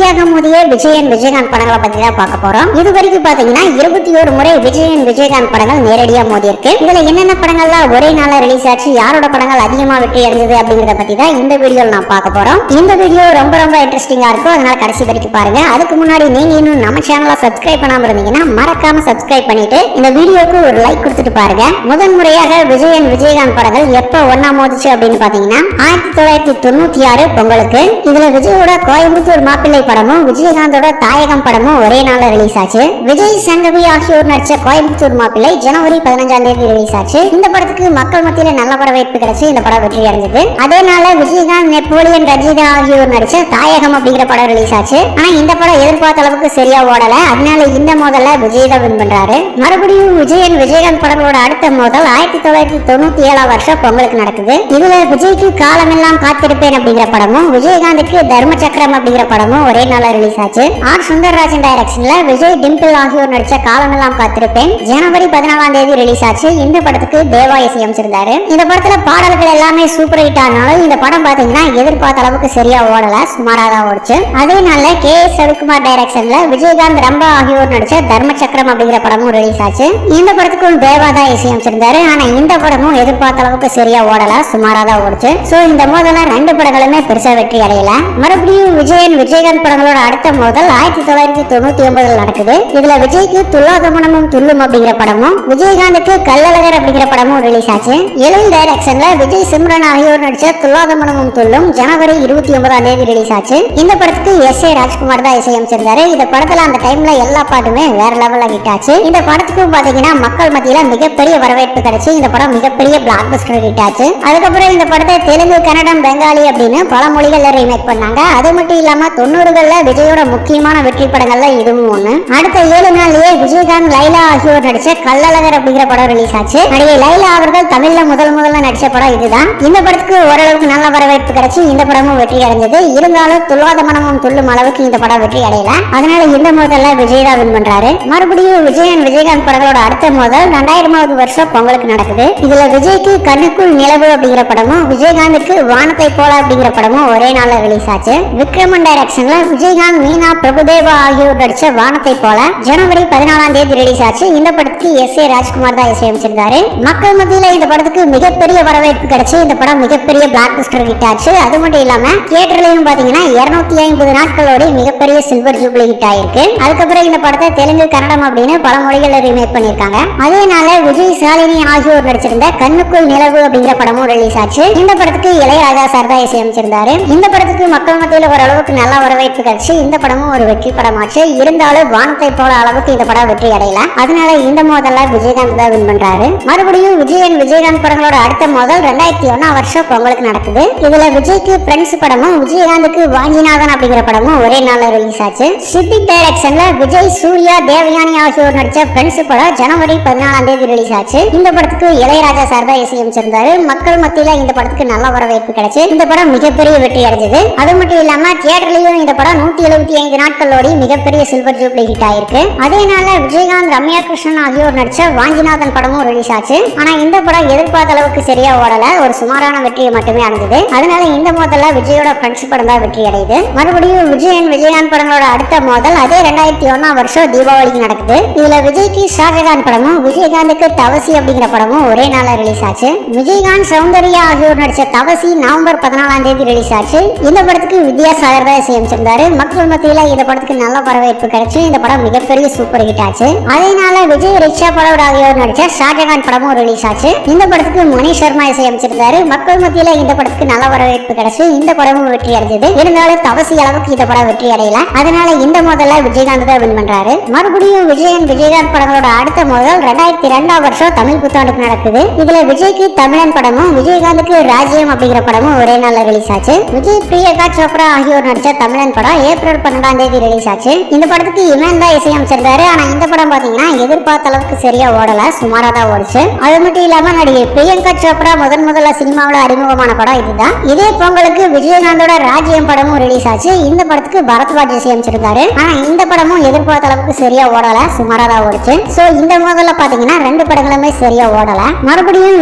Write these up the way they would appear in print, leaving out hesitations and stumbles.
ஜோடியாக மோதிய விஜயன் விஜயகாந்த் படங்களை பத்தி தான் பார்க்க போறோம். இது வரைக்கும் பாத்தீங்கன்னா 21 முறை விஜயன் விஜயகாந்த் படங்கள் நேரடியா மோதி இருக்கு. இதுல என்னென்ன படங்கள்லாம் ஒரே நாள்ல ரிலீஸ் ஆச்சு, யாரோட படங்கள் அதிகமா வெற்றி அடைஞ்சது அப்படிங்கறத பத்தி தான் இந்த வீடியோல நான் பார்க்க போறோம். இந்த வீடியோ ரொம்ப ரொம்ப இன்ட்ரெஸ்டிங்கா இருக்கும், அதனால கடைசி வரைக்கும் பாருங்க. அதுக்கு முன்னாடி நீங்க இன்னும் நம்ம சேனலை சப்ஸ்கிரைப் பண்ணாம இருந்தீங்கன்னா மறக்காம சப்ஸ்கிரைப் பண்ணிட்டு இந்த வீடியோக்கு ஒரு லைக் கொடுத்துட்டு பாருங்க. முதன் முறையாக விஜயன் விஜயகாந்த் படங்கள் எப்ப ஒன்னா மோதிச்சு அப்படின்னு பாத்தீங்கன்னா 1996 பொங்கலுக்கு. இதுல விஜயோட கோயம்புத்தூர் மாப்பிள்ளை படமும் விஜயகாந்தோட தாயகம் படமும் ஒரே நாள்ல ரிலீஸ் ஆச்சு. விஜய் சங்கவி ஆகியோர் நடிச்ச கோயம்புத்தூர் மாப்பிள்ளை ஜனவரி 15 ரிலீஸ் ஆச்சு. இந்த படத்துக்கு மக்கள் மத்தியில நல்ல வரவேற்பு கிடைச்சு இந்த படம் வெற்றி அடைஞ்சது. அதே நாள விஜயகாந்த், நெப்போலியன், ரஜிதா ஆகியோர் நடிச்ச தாயகம் அப்படிங்கிற படம் ரிலீஸ் ஆச்சு. ஆனா இந்த படம் எதிர்பார்த்த அளவுக்கு சரியா ஓடல. அதனால இந்த மோதல விஜய் தான் வின் பண்றாரு. மறுபடியும் விஜயன் விஜயகாந்த் படங்களோட அடுத்த மோதல் 1997 வருஷம் பொங்கலுக்கு நடக்குது. இதுல விஜய்க்கு காலமெல்லாம் காத்திருப்பேன் அப்படிங்கிற படமும் விஜயகாந்துக்கு தர்ம சக்கரம் அப்படிங்கிற படமும் ஒரே நாள்ல ரிலீஸ் ஆச்சு. ஆர் சுந்தரராஜன் டைரக்ஷன்ல விஜய், டிம்பிள் ஆகியோர் நடிச்ச காலமெல்லாம் காத்திருப்பேன் ஜனவரி 14 ரிலீஸ் ஆச்சு. இந்த படத்துக்கு தேவா இசையமைச்சிருந்தாரு. இந்த படத்துல பாடல்கள் எல்லாமே சூப்பர் ஹிட் ஆனாலும் இந்த படம் பாத்தீங்கன்னா எதிர்பார்த்த அளவுக்கு சரியா ஓடல, சுமாரா தான் ஓடுச்சு. அதே நாள்ல KS ரவிக்குமார் டைரக்ஷன்ல விஜயகாந்த், ரம்பா ஆகியோர் நடிச்ச தர்ம சக்கரம் அப்படிங்கிற படமும் ரிலீஸ் ஆச்சு. இந்த படத்துக்கும் தேவா தான் இசையமைச்சிருந்தாரு. ஆனா இந்த படமும் எதிர்பார்த்த அளவுக்கு சரியா ஓடல, சுமாரா தான் ஓடுச்சு. சோ இந்த மோதல ரெண்டு படங்களுமே பெருசா வெற்றி அடையல. மறுபடியும் விஜயன் விஜயகாந்த் படங்களோட அடுத்த மோதல் 1999 நடக்குது. இதுல விஜய்க்கு துல்லாதமனமும் துள்ளும் அப்படிங்கிற படமும் விஜயகாந்துக்கு கள்ளழகர் அப்படிங்கிற படமும் ரிலீஸ் ஆச்சு. எழில் டைரக்ஷன்ல விஜய், சிம்ரன் ஆகியோர் நடிச்ச துல்லாதமனமும் துள்ளும் ஜனவரி 29 ரிலீஸ் ஆச்சு. இந்த படத்துக்கு S.A. ராஜ்குமார் தான் இசையமைச்சிருந்தாரு. இந்த படத்துல அந்த டைம்ல எல்லா பாட்டுமே வேற லெவல்ல ஹிட் ஆச்சு. இந்த படத்துக்கும் பாத்தீங்கன்னா மக்கள் மத்தியில மிகப்பெரிய வரவேற்பு கிடைச்சு இந்த படம் மிகப்பெரிய பிளாக் பஸ்டர் ஹிட் ஆச்சு. அதுக்கப்புறம் இந்த படத்தை தெலுங்கு, கன்னடம், பெங்காலி அப்படின்னு பல மொழிகள்ல ரீமேக் பண்ணாங்க. அது மட்டும் இல்லாம 90கள்ல விஜயோட முக்கியமான வெற்றி படங்கள்ல இதுவும் ஒண்ணு. அடுத்த 7 நாள்லயே விஜயகாந்த், லைலா ஆகியோர் நடிச்ச கள்ளழகர் அப்படிங்கிற படம் ரிலீஸ் ஆச்சு. நடிகை லைலா அவர்கள் தமிழ்ல முதல்ல நடிச்ச படம் இதுதான். இந்த படத்துக்கு ஓரளவுக்கு நல்ல வரவேற்பு கிடைச்சு இந்த படமும் வெற்றி அடைஞ்சது. இருந்தாலும் துள்ளாத மனமும் துள்ளும் அளவுக்கு இந்த படம் வெற்றி அடையல. அதனால இந்த மோதல்ல விஜய் தான் வின் பண்றாரு. மறுபடியும் விஜயன் விஜயகாந்த் படங்களோட அடுத்த மோதல் 2000வது வருஷம் பொங்கலுக்கு நடக்குது. இதுல விஜய்க்கு கண்ணுக்குள் நிலவு அப்படிங்கிற படமும் விஜயகாந்துக்கு வானத்தை போல அப்படிங்கிற படமும் ஒரே நாள்ல ரிலீஸ் ஆச்சு. விக்ரமன் டைரக்ஷன்ல விஜயகாந்த், மீனா, பிரபுதேவா ஆகியோர் நடிச்ச வானத்தை போல ஜனவரி 14 ரிலீஸ் ஆச்சு. இந்த படத்துக்கு S.A. ராஜ்குமார் தான் இசையமைச்சிருந்தாரு. மக்கள் மத்தியில இந்த படத்துக்கு மிகப்பெரிய வரவேற்பு கிடைச்சு இந்த படம் மிகப்பெரிய பிளாக் பஸ்டர் ஹிட் ஆச்சு. அது மட்டும் இல்லாம தியேட்டர்லயும் பாத்தீங்கன்னா 250 நாட்களோட மிகப்பெரிய சில்வர் ஜூப்ளி ஹிட் ஆயிருக்கு. அதுக்கப்புறம் இந்த படத்தை தெலுங்கு, கன்னடம் அப்படின்னு பல மொழிகள்ல ரீமேக் பண்ணிருக்காங்க. அதே நாள விஜய், சாலினி ஆகியோர் நடிச்சிருந்த கண்ணுக்குள் நிலவு அப்படிங்கிற படமும் ரிலீஸ் ஆச்சு. இந்த படத்துக்கு இளையராஜா சார் தான் இசையமைச்சிருந்தாரு. இந்த படத்துக்கு மக்கள் மத்தியில ஓரளவுக்கு நல்ல வரவேற்பு கிடைச்சு இந்த படமும் ஒரு வெற்றி படமாச்சு. இருந்தாலும் வானத்தை போல அளவுக்கு இந்த படம் வெற்றி அடையல. அதனால இந்த மோதல்ல விஜயகாந்த் தான் வின் பண்றாரு. மறுபடியும் விஜயன் விஜயகாந்த் படங்களோட அடுத்த மோதல் 2001 வருஷம் பொங்கலுக்கு நடக்குது. இதுல விஜய்க்கு பிரெண்ட்ஸ் படமும் விஜயகாந்துக்கு வாஞ்சிநாதன் அப்படிங்கிற படமும் ஒரே நாள்ல ரிலீஸ் ஆச்சு. சித்திக் டைரக்ஷன்ல விஜய், சூர்யா, தேவயானி ஆகியோர் நடிச்ச பிரெண்ட்ஸ் படம் ஜனவரி 14 ரிலீஸ் ஆச்சு. இந்த படத்துக்கு இளையராஜா சார் தான் இசையமைச்சிருந்தாரு. மக்கள் மத்தியில இந்த படத்துக்கு நல்ல வரவேற்பு கிடைச்சு இந்த படம் மிகப்பெரிய வெற்றி அடைஞ்சது. அது மட்டும் இல்லாம தியேட்டர்லயும் இந்த படம் 175 நாட்களோட மிகப்பெரிய சில்வர் ஜூப்ளி ஹிட் ஆயிருக்கு. அதே நாள்ல விஜயகாந்த், ரம்யா கிருஷ்ணன் ஆகியோர் நடிச்ச வாஞ்சிநாதன் படமும் ரிலீஸ் ஆச்சு. ஆனா இந்த படம் எதிர்பார்த்த அளவுக்கு சரியா ஓடல, ஒரு சுமாரான வெற்றியை மட்டுமே அடைஞ்சது. அதனால இந்த மோதல்ல விஜயோட ஃப்ரெண்ட்ஸ் படம் தான் வெற்றி அடையுது. மறுபடியும் விஜயன் விஜயகாந்த் படங்களோட அடுத்த மோதல் அதே 2001 வருஷம் தீபாவளிக்கு நடக்குது. இதுல விஜய்க்கு ஷாஜகான் படமும் விஜயகாந்துக்கு தவசி அப்படிங்கிற படமும் ஒரே நாள்ல ரிலீஸ் ஆச்சு. விஜயகாந்த், சௌந்தர்யா ஆகியோர் நடிச்ச தவசி நவம்பர் 14 ரிலீஸ் ஆச்சு. இந்த படத்துக்கு வித்யாசாகர் தான் இசையமைச்சிருந்தாரு. மக்கள் மத்தியில இந்த படத்துக்கு நல்ல வரவேற்பு கிடைச்சு இந்த படம் மிகப்பெரிய சூப்பர் ஹிட் ஆச்சு. அதே நாள விஜய், ரிச்சா பலோட் ஆகியோர் நடிச்ச ஷாஜகான் படமும் ரிலீஸ் ஆச்சு. இந்த படத்துக்கு மணி சர்மா இசையமைச்சிருந்தாரு. மக்கள் மத்தியில இந்த படத்துக்கு நல்ல வரவேற்பு கிடைச்சு இந்த படமும் வெற்றி அடைஞ்சது. இருந்தாலும் தவசி அளவுக்கு இந்த படம் வெற்றி அடையல. அதனால இந்த மோதல்ல விஜயகாந்த் தான் வின் பண்றாரு. மறுபடியும் விஜயன் விஜயகாந்த் படங்களோட அடுத்த மோதல் 2002 வருஷம் தமிழ் புத்தாண்டுக்கு நடக்குது. இதுல விஜய்க்கு தமிழன் படமும் விஜயகாந்துக்கு ராஜ்யம் அப்படிங்கிற படமும் ஒரே நாள்ல ரிலீஸ் ஆச்சு. விஜய், பிரியங்கா சோப்ரா ஆகியோர் நடிச்ச தமிழன் படம் ஏப்ரல் 12 ரிலீஸ் ஆச்சு. இந்த படத்துக்கு இமன் தான் இசையமைச்சிருந்தாரு. ஆனா இந்த படம் பாத்தீங்கன்னா எதிர்பார்த்த அளவுக்கு சரியா ஓடல, சுமாரா தான் ஓடுச்சு. அது மட்டும் இல்லாம நடிகை பிரியங்கா சோப்ரா முதல்ல சினிமாவில் அறிமுகமான படம் இதுதான். இதே பொங்கலுக்கு விஜயகாந்தோட ராஜ்யம் படமும் ரிலீஸ் ஆச்சு. இந்த படத்துக்கு பரத்வாஜ் இசையமைச்சிருந்தாரு. ஆனா இந்த படமும் எதிர்பார்த்த அளவுக்கு சரியா ஓடல, சுமாரா தான் ஓடுச்சு. சோ இந்த மோதல்ல பாத்தீங்கன்னா ரெண்டு படங்களுமே சரியா ஓடல. மறுபடியும்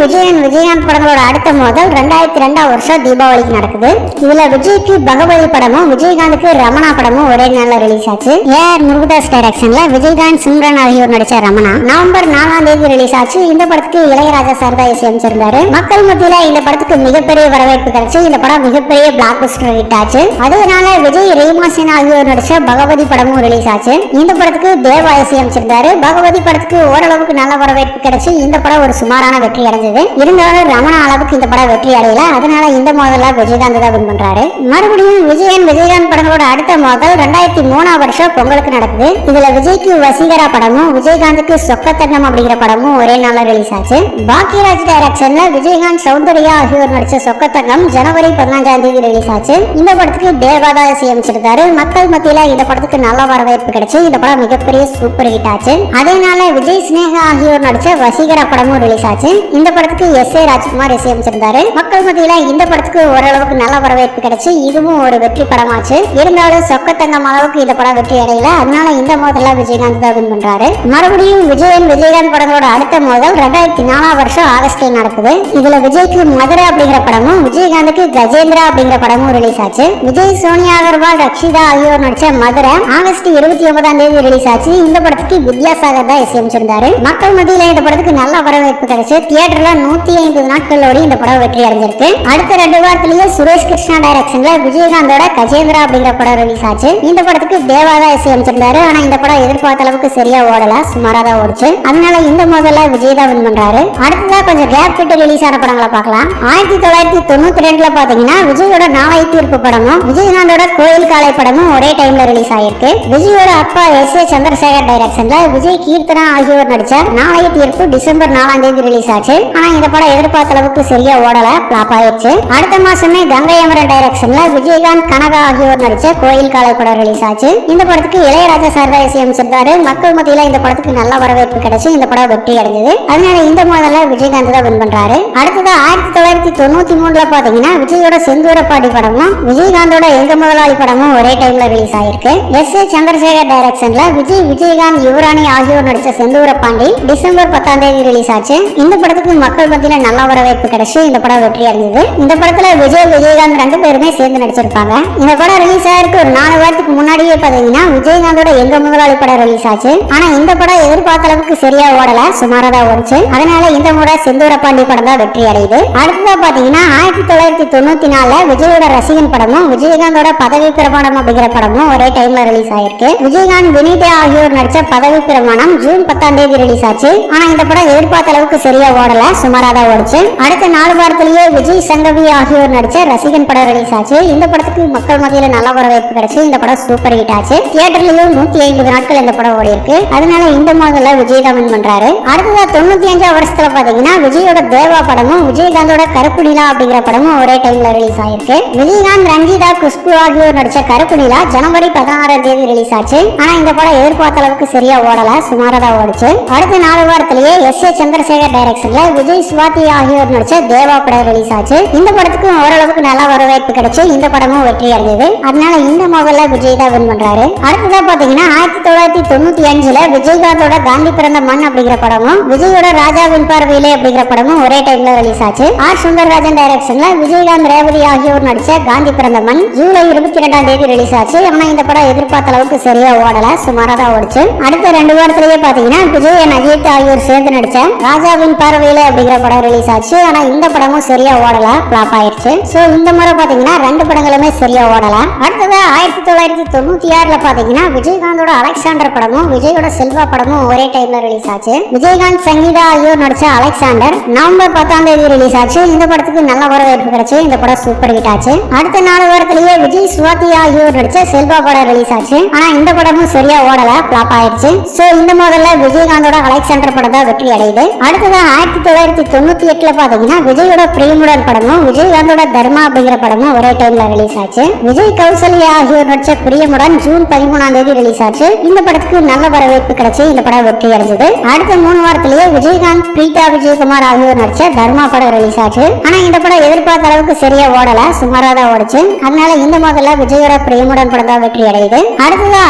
விஜயன் விஜயகாந்த் படங்களோட அடுத்த மோதல் 2002 வருஷம் தீபாவளிக்கு நடக்குது. இதுல விஜய்க்கு பகவதி படமும் விஜயகாந்துக்கு ரமணா படமும் ஒரே நாள்ல ரிலீஸ் ஆச்சு. ஏஆர் முருகதாஸ் டைரக்ஷன்ல விஜயகாந்த், சிம்ரன் ஆகியோர் நடிச்ச ரமணா நவம்பர் 4ஆம் தேதி ரிலீஸ் ஆச்சு. இந்த படத்துக்கு இளையராஜா சார் தான் இசையமைச்சிருந்தாரு. மக்கள் மத்தியில இந்த படத்துக்கு மிகப்பெரிய வரவேற்பு கிடைச்சு இந்த படம் மிகப்பெரிய பிளாக் பஸ்டர் ஹிட் ஆச்சு. அதனால விஜய், ரேமா சேன் ஆகியோர் நடிச்ச பகவதி படமும் ரிலீஸ் ஆச்சு. இந்த படத்துக்கு தேவா இசையமைச்சிருந்தாரு. பகவதி படத்துக்கு ஓரளவுக்கு நல்ல வரவேற்பு கிடைச்சு இந்த படம் ஒரு சுமாரான வெற்றி அடைஞ்சது. இருந்தாலும் ரமணா அளவுக்கு இந்த படம் வெற்றி அடையல. அதனால இந்த மோதல விஜயகாந்த் தான் வின் பண்றாரு. மறுபடியும் விஜயகாந்த் படங்களோட அடுத்த மோதல் 2003ஆம் வருஷம் பொங்கலுக்கு நடக்குது. இதுல விஜய்க்கு வசீகரா படமும் விஜயகாந்துக்கு சொக்கத்தங்கம் அப்படிங்கிற படமும் ஒரே நாள்ல ரிலீஸ் ஆச்சு. பாக்கியராஜ் டைரக்ஷன்ல விஜயகாந்த், சௌந்தர்யா ஆகியோர் நடிச்ச சொக்கத்தங்கம் ஜனவரி 15ஆம் தேதி ரிலீஸ் ஆச்சு. இந்த படத்துக்கு தேவாதா இசையமைச்சிருந்தாரு. மக்கள் மத்தியில இந்த படத்துக்கு நல்ல வரவேற்பு கிடைச்சு இந்த படம் மிகப்பெரிய சூப்பர் ஹிட் ஆச்சு. அதனால விஜய், ஸ்னேகா ஆகியோர் நடிச்ச வசீகரா படமும் ரிலீஸ் ஆச்சு. இந்த படத்துக்கு எஸ்.ஏ. ராஜ்குமார் இசையமைச்சிருந்தாரு. மக்கள் மத்தியில இந்த படத்துக்கு ஓரளவுக்கு நல்ல வரவேற்பு கிடைச்சு இதுவும் ஒரு வெற்றி படமாச்சு. இருந்தாலும் சொக்கத்தங்கம் அளவுக்கு இந்த படம் வெற்றி அடையல. அதனால இந்த மோதல விஜயகாந்த் தான் வின் பண்றாரு. மறுபடியும் விஜயகாந்த் படங்களோட அடுத்த மோதல் 2004ஆம் வருஷம் ஆகஸ்ட்ல நடக்குது. இதுல விஜய்க்கு மதுரை அப்படிங்கிற படமும் விஜயகாந்துக்கு கஜேந்திரா அப்படிங்கிற படமும் ரிலீஸ் ஆச்சு. விஜய், சோனியா அகர்வால், ரக்ஷிதா ஆகியோர் நடிச்ச மதுரை ஆகஸ்ட் 29ஆம் தேதி ரிலீஸ் ஆச்சு. இந்த படத்துக்கு வித்யாசாகர் தான் இசையமைச்சிருந்தாரு. மக்கள் மத்தியில இந்த படத்துக்கு நல்ல வரவேற்பு கிடைச்சு தியேட்டர்ல 150 நாட்களோடு இந்த படம் வெற்றி அடைஞ்சிருக்கு. அடுத்த 2 வாரத்திலேயே சுரேஷ் கிருஷ்ணா டைரக்ஷன்ல விஜயகாந்தோட கஜேந்திரா அப்படிங்கிற படம் ரிலீஸ் ஆச்சு. இந்த படத்துக்கு தேவாதா இசையமைச்சிருந்தாரு. ஆனா இந்த படம் எதிர்பார்த்த அளவுக்கு சரியா ஓடல, சுமாரா தான் ஓடுச்சு. அதனால இந்த முதல்ல விஜய் தான் வின் பண்றாரு. அடுத்ததா கொஞ்சம் கேப் விட்டு ரிலீஸ் ஆன படங்களை பார்க்கலாம். 1992ல பாத்தீங்கன்னா விஜயோட நாளை தீர்ப்பு படமும் விஜயகாந்தோட கோயில் காலை படமும் ஒரே டைம்ல ரிலீஸ் ஆயிருக்கு. விஜயோட அப்பா எஸ்.ஏ. சந்திரசேகர் டைரக்ஷன்ல விஜய், கீர்த்தனா ஆகியோர் நடிச்ச நாளை தீர்ப்பு டிசம்பர் 4ஆம் தேதி ரிலீஸ் ஆச்சு. ஆனா இந்த படம் எதிர்பார்த்த அளவுக்கு சரியா ஓடல, பிளாப் ஆயிடுச்சு. அடுத்த மாசமே கங்கை அமரன் டைரக்ஷன்ல விஜயகாந்த், கனகா ஆகியோர் நடிச்ச கோயில் காலை படம் ரிலீஸ் ஆச்சு. இந்த படத்துக்கு இளையராஜா சார் தான் இசையமைச்சிருந்தாரு. மக்கள் மத்தியில இந்த படத்துக்கு நல்ல வரவேற்பு கிடைச்சு இந்த படம் வெற்றி அடைஞ்சது. அதனால இந்த மோதல விஜயகாந்த் தான் வின் பண்றாரு. அடுத்தது 1993ல பாத்தீங்கன்னா விஜயோட செந்தூரப்பாடி படமும் விஜயகாந்தோட எங்க முதலாளி படமும் ஒரே டைம்ல ரிலீஸ் ஆயிருக்கு. எஸ்.ஏ. சந்திரசேகர் டைரக்ஷன்ல விஜயகாந்த், யுவராணி ஆகியோர் நடிச்ச செந்தூரப்பாண்டி டிசம்பர் 10ஆம் தேதி ரிலீஸ் ஆச்சு. இந்த படத்துக்கு மக்கள் மத்தியில நல்ல வரவேற்பு கிடைச்சு இந்த படம் வெற்றி அடைஞ்சது. இந்த படத்துல விஜயகாந்த் 2 பேருமே சேர்ந்து நடிச்சிருப்பாங்க. இந்த படம் ரிலீஸ் ஆயிருக்கு ஒரு 4 வாரத்துக்கு முன்னாடியே பாத்தீங்கன்னா விஜயகாந்தோட எங்க முதலாளி படம் ரிலீஸ் ஆச்சு. ஆனா இந்த படம் எதிர்பார்த்த அளவுக்கு சரியா ஓடல, சுமாரா தான் ஓடுச்சு. அதனால இந்த முறை செந்தூரப்பாண்டி படம் தான் வெற்றி அடையுது. அடுத்ததா பாத்தீங்கன்னா 1994ல விஜயோட ரசிகன் படமும் விஜயகாந்தோட பதவி பிரமாணம் அப்படிங்கிற படமும் ஒரே டைம்ல ரிலீஸ் ஆயிருக்கு. விஜயகாந்த், வினிதா ஆகியோர் நடிச்ச பதவி பிரமாணம் ஜூன் 10ஆம் தேதி ரிலீஸ் ஆச்சு. ஆனா இந்த படம் எதிர்பார்த்த அளவுக்கு சரியா ஓடல, சுமாரா தான் ஓடுச்சு. அடுத்த 4 வாரத்திலேயே விஜய், சங்கவி ஆகியோர் நடிச்ச ரசிகன் படம் ரிலீஸ் ஆச்சு. இந்த படத்துக்கு மக்கள் மத்தியில நல்ல வரவேற்பு கிடைச்சு இந்த படம் சூப்பர் ஹிட் ஆச்சு. தியேட்டர்லயும் 150 நாட்கள் இந்த படம் ஓடி இருக்கு. அதனால இந்த மோதல்ல விஜய் தான் வின் பண்றாரு. அடுத்ததா 95ஆம் வருஷத்துல பாத்தீங்கன்னா விஜயோட தேவா படமும் விஜயகாந்தோட கருப்பு நிலா அப்படிங்கிற படமும் ஒரே டைம்ல ரிலீஸ் ஆயிருக்கு. விஜயகாந்த், ரஞ்சிதா, குஷ்பு ஆகியோர் நடிச்ச கருப்பு நிலா ஜனவரி 16ஆம் தேதி ரிலீஸ் ஆச்சு. ஆனா இந்த படம் எதிர்பார்த்த அளவுக்கு சரியா ஓடல, சுமாரா தான் ஓடுச்சு. அடுத்த 4 வாரத்திலேயே எஸ்.ஏ. சந்திரசேகர் டைரக்ஷன்ல விஜய், சுவாதி ஆகியோர் நடிச்ச தேவா படம் ரிலீஸ் ஆச்சு. இந்த படத்துக்கு ஓரளவுக்கு நல்ல வரவேற்பு கிடைச்சு இந்த படமும் வெற்றி அடைஞ்சது. அதனால இந்த மோதல்ல விஜய் தான் வின் பண்றாரு. அடுத்ததா பாத்தீங்கன்னா 1995ல விஜயகாந்தோட காந்தி பிறந்த மண் அப்படிங்கிற படமும் விஜயோட ராஜாவின் பார்வையிலே அப்படிங்கிற படமும் ஒரே டைம்ல ரிலீஸ் ஆச்சு. ஆர் சுந்தரராஜன் டைரக்ஷன்ல விஜயகாந்த், ரேவதி ஆகியோர் நடிச்ச காந்தி பிறந்த மண் ஜூலை 22ஆம் தேதி ரிலீஸ் ஆச்சு. ஆனா இந்த படம் எதிர்பார்த்த அளவுக்கு சரியா ஓடல, சுமாரா தான் ஓடுச்சு. அடுத்த 2 வாரத்திலேயே பாத்தீங்கன்னா விஜய், அஜித் ஆகியோர் சேர்ந்து நடிச்ச ராஜாவின் பார்வையிலே அப்படிங்கிற படம் ரிலீஸ் ஆச்சு. ஆனா இந்த படமும் சரியா ஓடல, பிளாப் ஆயிடுச்சு. சோ இந்த முறை பாத்தீங்கன்னா 2 படங்களுமே சரியா ஓடல. அடுத்தது 1996ல பாத்தீங்கன்னா விஜயகாந்தோட அலெக்சாண்டர் படமும் விஜயோட செல்வா படமும் ஒரே டைம்ல ரிலீஸ் ஆச்சு. விஜயகாந்த், சங்கீதா ஆகியோர் நடிச்ச அலெக்சாண்டர் நவம்பர் 10ஆம் தேதி ரிலீஸ் ஆச்சு. இந்த படத்துக்கு நல்ல வரவேற்பு கிடைச்சு இந்த படம் சூப்பர் ஹிட் ஆச்சு. அடுத்த 4 வாரத்திலேயே விஜய், சுவாதி ஆகியோர் நடிச்ச செல்வா படம் ரிலீஸ் ஆச்சு. ஆனா இந்த படமும் சரியா ஓடல, பிளாப் ஆயிடுச்சு. சோ இந்த முதல்ல விஜயகாந்தோட அலெக்சாண்டர் படம் தான் வெற்றி அடையுது. அடுத்தது 1998ல பாத்தீங்கன்னா விஜயோட பிரேமுடன் படமும் விஜயகாந்தோட தர்மா அப்படிங்கிற படமும் ஒரே டைம்ல ரிலீஸ் ஆச்சு. விஜய், கௌசல்யா ஆகியோர் நடிச்ச பிரியமுடன் தேவன் ஜூன் 13ஆம் தேதி ரிலீஸ் ஆச்சு. இந்த படத்துக்கு நல்ல வரவேற்பு கிடைச்சு இந்த படம் வெற்றி அடைஞ்சது. அடுத்த 3 வாரத்திலேயே விஜயகாந்த், பிரீதா விஜயகுமார் ஆகியோர் நடிச்ச தர்மா படம் ரிலீஸ் ஆச்சு. ஆனா இந்த படம் எதிர்பார்த்த அளவுக்கு சரியா ஓடல, சுமாரா தான் ஓடுச்சு. அதனால இந்த முதல்ல விஜயோட பிரேமுடன் படம் தான் வெற்றி அடையுது. அடுத்தது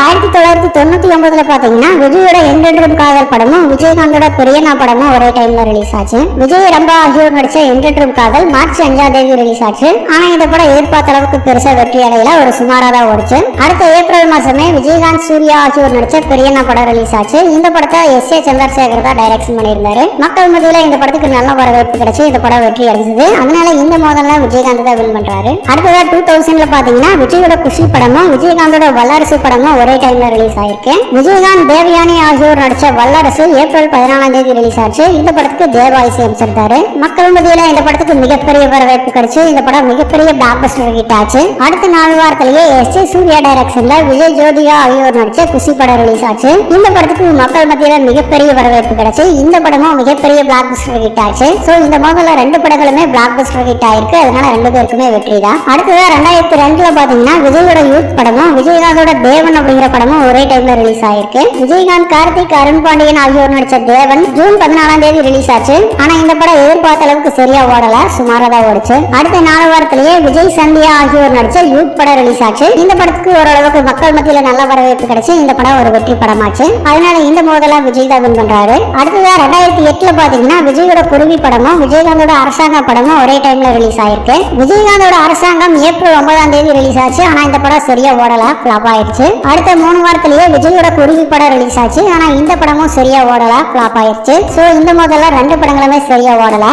1999 பாத்தீங்கன்னா விஜயோட என்றென்றும் காதல் படமும் விஜயகாந்தோட பெரியண்ணா படமும் ஒரே டைம்ல ரிலீஸ் ஆச்சு. விஜய், ரம்பா ஆகியோர் நடிச்ச என்றென்றும் காதல் மார்ச் 5ஆம் தேதி ரிலீஸ் ஆச்சு. ஆனா இந்த படம் எதிர்பார்த்த அளவுக்கு பெருசா வெற்றி அடையல, ஒரு சுமாரா தான் ஓடுச்சு. அடுத்த ஏப்ரல் மாசமே விஜயகாந்த், சூர்யா ஆகியோர் நடிச்ச பெரியண்ணா படம் ரிலீஸ் ஆச்சு. இந்த படத்தை S.A. சந்திரசேகர் தான் டைரக்ஷன் பண்ணியிருந்தாரு. மக்கள் மத்தியில இந்த படத்துக்கு நல்ல வரவேற்பு கிடைச்சு இந்த படம் வெற்றி அடைஞ்சது. அதனால இந்த மோதல்ல விஜயகாந்த் தான் வின் பண்றாரு. அடுத்ததா 2000ல பாத்தீங்கன்னா விஜயோட குஷி படமும் விஜயகாந்தோட வல்லரசு படமும் ஒரே டைம்ல ரிலீஸ் ஆயிருக்கு. விஜயகாந்த், தேவயானி ஆகியோர் நடிச்ச வல்லரசு ஏப்ரல் 14ஆம் தேதி ரிலீஸ் ஆச்சு. இந்த படத்துக்கு தேவா இசையமைச்சிருந்தாரு. மக்கள் மத்தியில இந்த படத்துக்கு மிகப்பெரிய வரவேற்பு கிடைச்சு இந்த படம் மிகப்பெரிய பிளாக் பஸ்டர் ஹிட் ஆச்சு. அடுத்த 4 வாரத்திலேயே S.A. சூர்யா டைரக்ஷன்ல விஜய், ஜோதிகா ஆகியோர் நடிச்ச குஷி படம் ரிலீஸ் ஆச்சு. இந்த படத்துக்கு மக்கள் மத்தியில மிகப்பெரிய வரவேற்பு கிடைச்சு இந்த படமும் மிகப்பெரிய பிளாக் பஸ்டர் ஹிட் ஆச்சு. சோ இந்த முதல்ல 2 படங்களுமே பிளாக் பஸ்டர் ஹிட் ஆயிருக்கு. அதனால 2 பேருக்குமே வெற்றி தான். அடுத்ததா 2002ல பாத்தீங்கன்னா விஜயோட யூத் படமும் விஜயகாந்தோட தேவன் அப்படிங்கிற படமும் ஒரே டைம்ல ரிலீஸ் ஆயிருக்கு. விஜயகாந்த், கார்த்திக், அருண் பாண்டியன் ஆகியோர் நடிச்ச தேவன் ஜூன் 14ஆம் தேதி ரிலீஸ் ஆச்சு. ஆனா இந்த படம் எதிர்பார்த்த அளவுக்கு சரியா ஓடல, சுமாரா தான் ஓடுச்சு. அடுத்த 4 வாரத்திலேயே விஜய், சந்தியா ஆகியோர் நடிச்ச யூத் படம் ரிலீஸ் ஆச்சு. இந்த படத்துக்கு ஓரளவுக்கு மக்கள் மத்தியில நல்ல வரவேற்பு கிடைச்சு இந்த படம் ஒரு வெற்றி படமாச்சு. அதனால இந்த மோதலா விஜய் தான் வின் பண்றாரு. அடுத்ததா 2008ல பாத்தீங்கன்னா விஜயோட குருவி படமும் விஜயகாந்தோட அரசாங்க படமும் ஒரே டைம்ல ரிலீஸ் ஆயிருக்கு. விஜயகாந்தோட அரசாங்கம் ஏப்ரல் 9ஆம் தேதி ரிலீஸ் ஆச்சு. ஆனா இந்த படம் சரியா ஓடல, ஃபிளாப் ஆயிருச்சு. அடுத்த 3 வாரத்திலேயே விஜயோட குருவி படம் ரிலீஸ் ஆச்சு. ஆனா இந்த படமும் சரியா ஓடல, ஃபிளாப் ஆயிருச்சு. சோ இந்த முதல்ல 2 படங்களுமே சரியா ஓடல.